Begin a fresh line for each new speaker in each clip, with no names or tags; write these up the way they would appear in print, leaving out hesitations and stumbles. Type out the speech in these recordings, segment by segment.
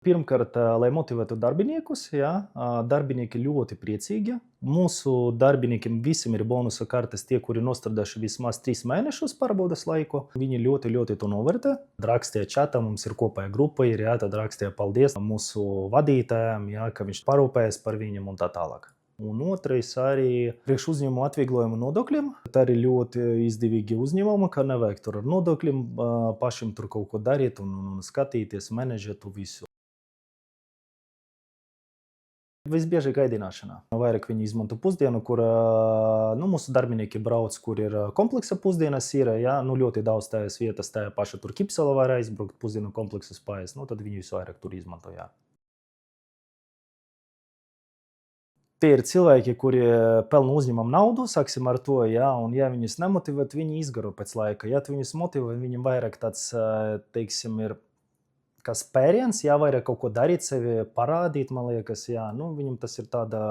Pirmkārt, lai motivētu darbiniekus, jā, darbinieki ļoti priecīgi. Mūsu darbiniekiem visiem ir bonusa kartes, tie, kuri nostrādājuši vismaz 3 mēnešus pārbaudas laiku. Viņi ļoti to novērtē. Rakstīja čatā, mums ir kopēja grupa, jā, tad rakstīja paldies mūsu vadītājiem, jā, ka viņš parūpējas par viņiem un tā tālāk. Un otrais arī priekš uzņēmumu atvieglojumu nodokļiem. Tā ir ļoti izdevīgi uzņēmumi, ka nevajag tur ar nodokļiem pašiem tur kaut ko darīt un skatīties, menedžēt visu. Visbiežāk ēdināšanā. Vairāk viņi izmanto pusdienu, kur mūsu darbinieki brauc, kur ir kompleksa pusdienas ir, jā, ļoti daudz tādas vietas, tajā paša tur Kipsela var aizbraukt, pusdienu kompleksus paēst, tad viņi visvairāk tur izmanto, jā. Tie ir cilvēki, kuri pelna uzņēmumam naudu, sāksim ar to, jā, un ja viņus nemotivēt, viņi izgaro pēc laika. Ja tu viņus motivē, viņam vairāk tāds, teiksim, ir kā spēriens, jā, vairāk kaut ko darīt, sevi parādīt, man liekas, jā. Viņam tas ir tāda,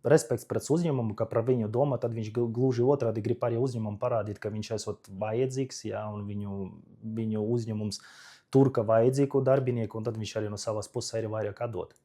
respekts pret uzņēmumu, ka par viņu domā, tad viņš gluži otrādi grib arī uzņēmumu parādīt, ka viņš esot vajadzīgs, jā, un viņu uzņēmums tur, ka vajadzīgu darbinieku, un tad viņš arī no savas puses arī vairāk atdod.